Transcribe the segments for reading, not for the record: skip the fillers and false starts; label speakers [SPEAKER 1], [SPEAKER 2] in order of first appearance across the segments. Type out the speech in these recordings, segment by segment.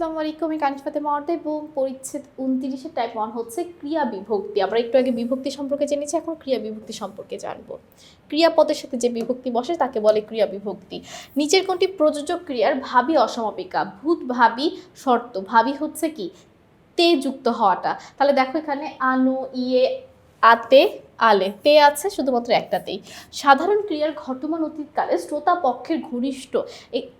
[SPEAKER 1] আসসালামু আলাইকুম, আমি কানিজ ফাতেমা অর্দা এবং পরিচ্ছেদ 29 টাইপ 1 হচ্ছে ক্রিয়া বিভক্তি। আমরা একটু আগে বিভক্তি সম্পর্কে জেনেছি, এখন ক্রিয়া বিভক্তি সম্পর্কে জানবো। ক্রিয়াপদের সাথে যে বিভক্তি বসে তাকে বলে ক্রিয়া বিভক্তি। নিচের কোনটি প্রযোজক ক্রিয়ার ভাবী অসমাপিকা? ভূত, ভাবী, শর্ত। ভাবী হচ্ছে কি? তে যুক্ত হওয়াটা। তাহলে দেখো এখানে আনো, ইয়ে, আতে, আলে, তে আছে শুধুমাত্র একটাতেই। সাধারণ ক্রিয়ার ঘটমান অতীতকালে শ্রোতা পক্ষের ঘনিষ্ঠ,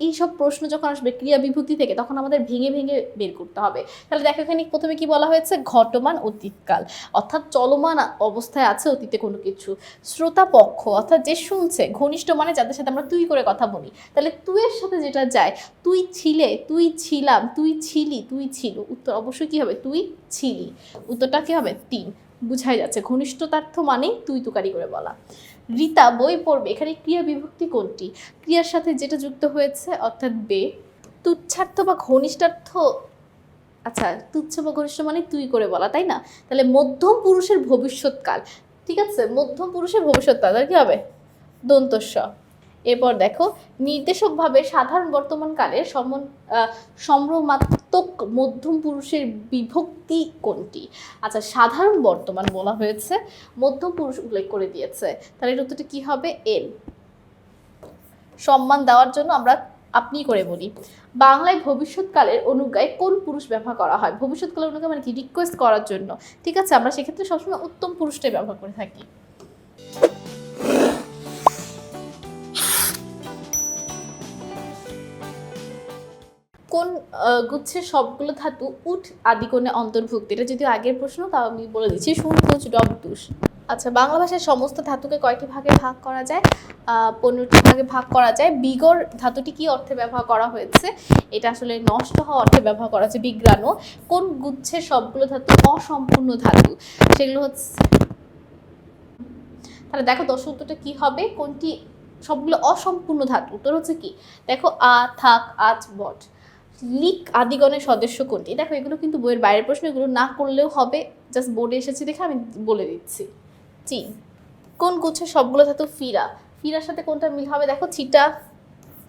[SPEAKER 1] এইসব প্রশ্ন যখন আসবে ক্রিয়া বিভক্তি থেকে তখন আমাদের ভেঙে ভেঙে বের করতে হবে। তাহলে দেখো এখানে প্রথমে কি বলা হয়েছে? ঘটমান অতীতকাল, অর্থাৎ চলমান অবস্থায় আছে অতীতে কোনো কিছু। শ্রোতা পক্ষ অর্থাৎ যে শুনছে, ঘনিষ্ঠ মানে যাদের সাথে আমরা তুই করে কথা বলি। তাহলে তুইয়ের সাথে যেটা যায়, তুই ছিলে, তুই ছিলাম, তুই ছিলি, তুই ছিল, উত্তর অবশ্যই কি হবে? তুই ছিলি। উত্তরটা কি হবে? 3। বুঝাই যাচ্ছে ঘনিষ্ঠতার্থ মানেই তুই তুকারি করে বলা। রীতা বই পড়বে, এখানে ক্রিয়া বিভক্তি কোনটি? ক্রিয়ার সাথে যেটা যুক্ত হয়েছে অর্থাৎ বে। তুচ্ছার্থ বা ঘনিষ্ঠার্থ, আচ্ছা তুচ্ছ বা ঘনিষ্ঠ মানে তুই করে বলা, তাই না? তাহলে মধ্যম পুরুষের ভবিষ্যৎকাল, ঠিক আছে, মধ্যম পুরুষের ভবিষ্যৎকাল আর কি হবে? দন্তস্ব। এরপর দেখো নির্দেশকভাবে সাধারণ বর্তমান কালের সম্ভ্রমাত্মক মধ্যম পুরুষের বিভক্তি কোনটি? আচ্ছা সাধারণ বর্তমান বলা হয়েছে, মধ্যম পুরুষ উল্লেখ করে দিয়েছে, তাহলে এর উত্তরটা কি হবে? এল। সম্মান দেওয়ার জন্য আমরা আপনি করে বলি। বাংলায় ভবিষ্যৎকালের অনুজ্ঞায় কোন পুরুষ ব্যবহার করা হয়? ভবিষ্যৎকালের অনুজ্ঞা মানে কি? রিকোয়েস্ট করার জন্য, ঠিক আছে, আমরা সেক্ষেত্রে সবসময় উত্তম পুরুষটাই ব্যবহার করে থাকি। কোন গুচ্ছের সবগুলো ধাতু উঠ আদিকোণে অন্তর্ভুক্ত? এটা যদি আগের প্রশ্ন, তাও আমি বলে দিচ্ছি, শুনকুচ ডবদুষ। আচ্ছা বাংলা ভাষায় সমস্ত ধাতুকে কয়টি ভাগে ভাগ করা যায়? 15টি ভাগে ভাগ করা যায়। বিগর ধাতুটি কি অর্থে ব্যবহার করা হয়েছে? এটা আসলে নষ্ট হওয়া অর্থে ব্যবহার করা হয়েছে, বিগ্রানো। কোন গুচ্ছের সবগুলো ধাতু অসম্পূর্ণ ধাতু? সেগুলো হচ্ছে, তাহলে দেখো দর্শক উত্তরটা কি হবে? কোনটি সবগুলো অসম্পূর্ণ ধাতু? উত্তর হচ্ছে কি? দেখো আ, থাক, আজ, বট। লিক আদিগণের সদস্য কোনটি? দেখো এগুলো কিন্তু বইয়ের বাইরের প্রশ্ন, এগুলো না করলেও হবে, জাস্ট বোর্ডে এসেছে দেখে আমি বলে দিচ্ছি। চীন। কোন গুচ্ছের সবগুলো ধাতু ফিরা? ফিরার সাথে কোনটা মিল হবে? দেখো ছিটা,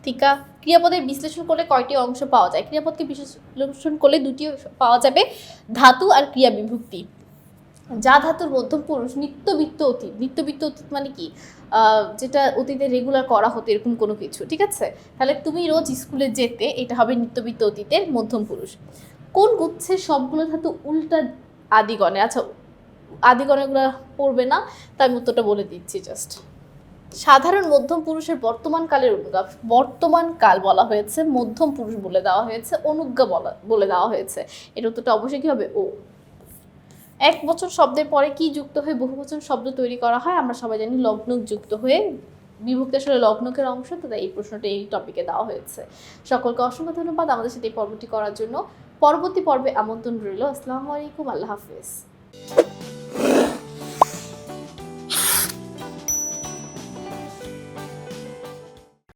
[SPEAKER 1] থিকা। ক্রিয়াপদের বিশ্লেষণ করলে কয়টি অংশ পাওয়া যায়? ক্রিয়াপদকে বিশ্লেষণ করলে দুটি পাওয়া যাবে, ধাতু আর ক্রিয়া বিভক্তি। যা ধাতুর মধ্যম পুরুষ নিত্যবিত্ত অতীত। নিত্যবিত্ত অতীত মানে কি? যেটা অতীতে রেগুলার করা হতো এরকম কোনো কিছু, ঠিক আছে? তাহলে তুমি রোজ স্কুলে যেতে, এটা হবে নিত্যবিত্ত অতীতের মধ্যম পুরুষ। কোন গুচ্ছের সবগুলো ধাতু উল্টা আদিগণে? আচ্ছা আদিগণেগুলো পড়বে না, তাই আমি উত্তরটা বলে দিচ্ছি জাস্ট। সাধারণ মধ্যম পুরুষের বর্তমান কালের অনুজ্ঞা, বর্তমান কাল বলা হয়েছে, মধ্যম পুরুষ বলে দেওয়া হয়েছে, অনুজ্ঞা বলে দেওয়া হয়েছে, এর উত্তরটা অবশ্যই কি হবে? ও। এক বচন শব্দের পরে কি যুক্ত হয়ে বহুবচন শব্দ তৈরি করা হয়? আমরা সবাই জানি লগ্নক যুক্ত হয়ে। বিভক্তি আসলে লগ্নকের অংশ, তো তাই এই প্রশ্নটা এই টপিকে দেওয়া হয়েছে। সকলকে অসংখ্য ধন্যবাদ আমাদের সাথে এই পর্বটি করার জন্য। পরবর্তী পর্বে আমন্ত্রণ রইল। আসসালামু আলাইকুম, আল্লাহ হাফেজ।